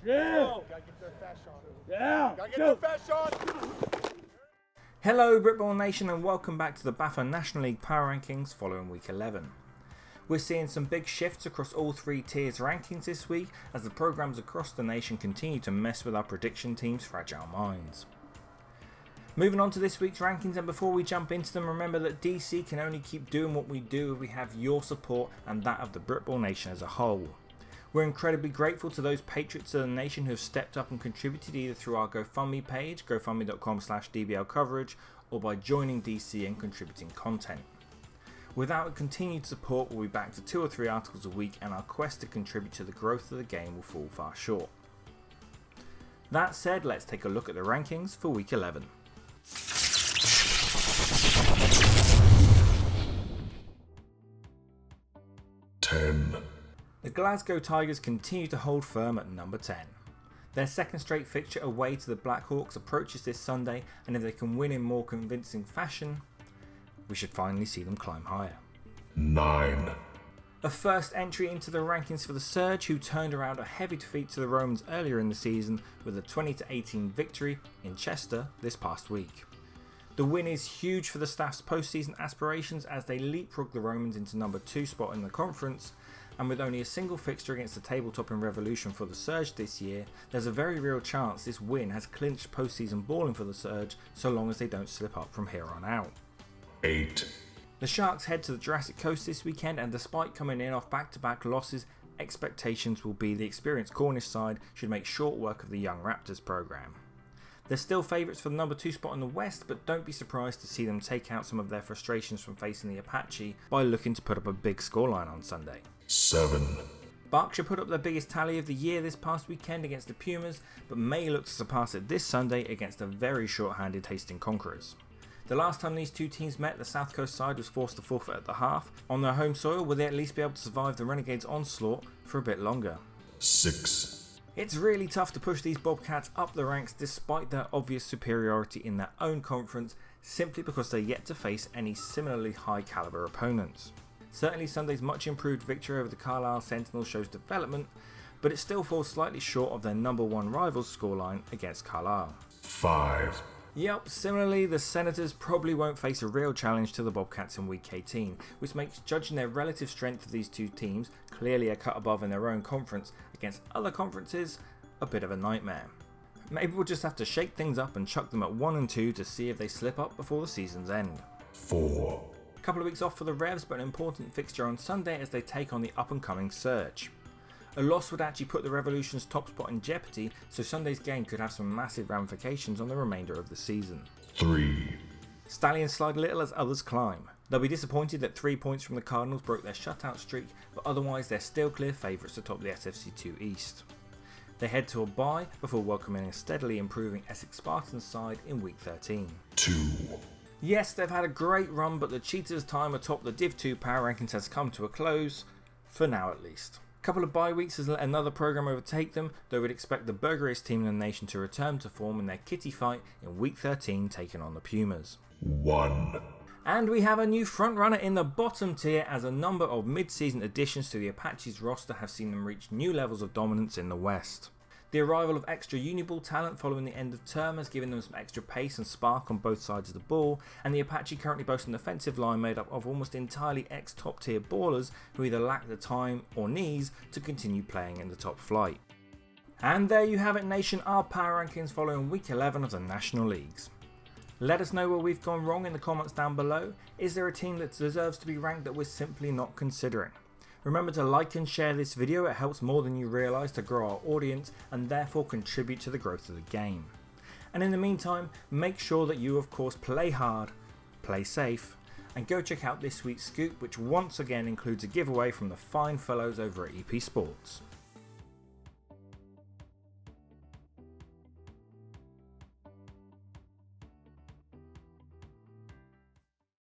Yeah. Gotta get their fast shot. Yeah. Gotta get their fast shot. Hello Britball Nation and welcome back to the BAFA National League Power Rankings following week 11. We're seeing some big shifts across all three tiers rankings this week as the programs across the nation continue to mess with our prediction team's fragile minds. Moving on to this week's rankings, and before we jump into them, remember that DC can only keep doing what we do if we have your support and that of the Britball Nation as a whole. We're incredibly grateful to those patriots of the nation who have stepped up and contributed either through our GoFundMe page, gofundme.com/dblcoverage, or by joining DC and contributing content. Without continued support, we'll be back to 2 or 3 articles a week, and our quest to contribute to the growth of the game will fall far short. That said, let's take a look at the rankings for week 11. The Glasgow Tigers continue to hold firm at number 10. Their second straight fixture away to the Blackhawks approaches this Sunday, and if they can win in more convincing fashion, we should finally see them climb higher. 9. A first entry into the rankings for the Surge, who turned around a heavy defeat to the Romans earlier in the season with a 20-18 victory in Chester this past week. The win is huge for the staff's postseason aspirations as they leapfrog the Romans into number 2 spot in the conference, and with only a single fixture against the tabletop-in Revolution for the Surge this year, there's a very real chance this win has clinched postseason balling for the Surge so long as they don't slip up from here on out. 8. The Sharks head to the Jurassic Coast this weekend, and despite coming in off back-to-back losses, expectations will be the experienced Cornish side should make short work of the young Raptors programme. They're still favourites for the number 2 spot in the West, but don't be surprised to see them take out some of their frustrations from facing the Apache by looking to put up a big scoreline on Sunday. 7. Berkshire put up their biggest tally of the year this past weekend against the Pumas, but may look to surpass it this Sunday against a very short-handed Hastings Conquerors. The last time these two teams met, the South Coast side was forced to forfeit at the half. On their home soil, will they at least be able to survive the Renegades' onslaught for a bit longer? 6. It's really tough to push these Bobcats up the ranks despite their obvious superiority in their own conference, simply because they're yet to face any similarly high calibre opponents. Certainly Sunday's much improved victory over the Carlisle Sentinels shows development, but it still falls slightly short of their number 1 rivals' scoreline against Carlisle. 5. Yep, similarly the Senators probably won't face a real challenge to the Bobcats in week 18, which makes judging their relative strength of these two teams, clearly a cut above in their own conference against other conferences, a bit of a nightmare. Maybe we'll just have to shake things up and chuck them at 1 and 2 to see if they slip up before the season's end. 4. A couple of weeks off for the Revs, but an important fixture on Sunday as they take on the up-and-coming Surge. A loss would actually put the Revolution's top spot in jeopardy, so Sunday's game could have some massive ramifications on the remainder of the season. 3. Stallions slide little as others climb. They'll be disappointed that 3 points from the Cardinals broke their shutout streak, but otherwise they're still clear favourites to top the SFC2 East. They head to a bye before welcoming a steadily improving Essex Spartans side in week 13. 2. Yes, they've had a great run, but the Cheetahs' time atop the Div 2 power rankings has come to a close, for now at least. A couple of bye weeks as another programme overtake them, though we'd expect the burgeriest team in the nation to return to form in their kitty fight in week 13 taking on the Pumas. 1. And we have a new frontrunner in the bottom tier as a number of mid-season additions to the Apache's roster have seen them reach new levels of dominance in the West. The arrival of extra Uniball talent following the end of term has given them some extra pace and spark on both sides of the ball, and the Apache currently boast an offensive line made up of almost entirely ex-top tier ballers who either lack the time or knees to continue playing in the top flight. And there you have it, nation, our power rankings following week 11 of the National Leagues. Let us know where we've gone wrong in the comments down below. Is there a team that deserves to be ranked that we're simply not considering? Remember to like and share this video, it helps more than you realise to grow our audience and therefore contribute to the growth of the game. And in the meantime, make sure that you of course play hard, play safe, and go check out this week's scoop, which once again includes a giveaway from the fine fellows over at EP Sports.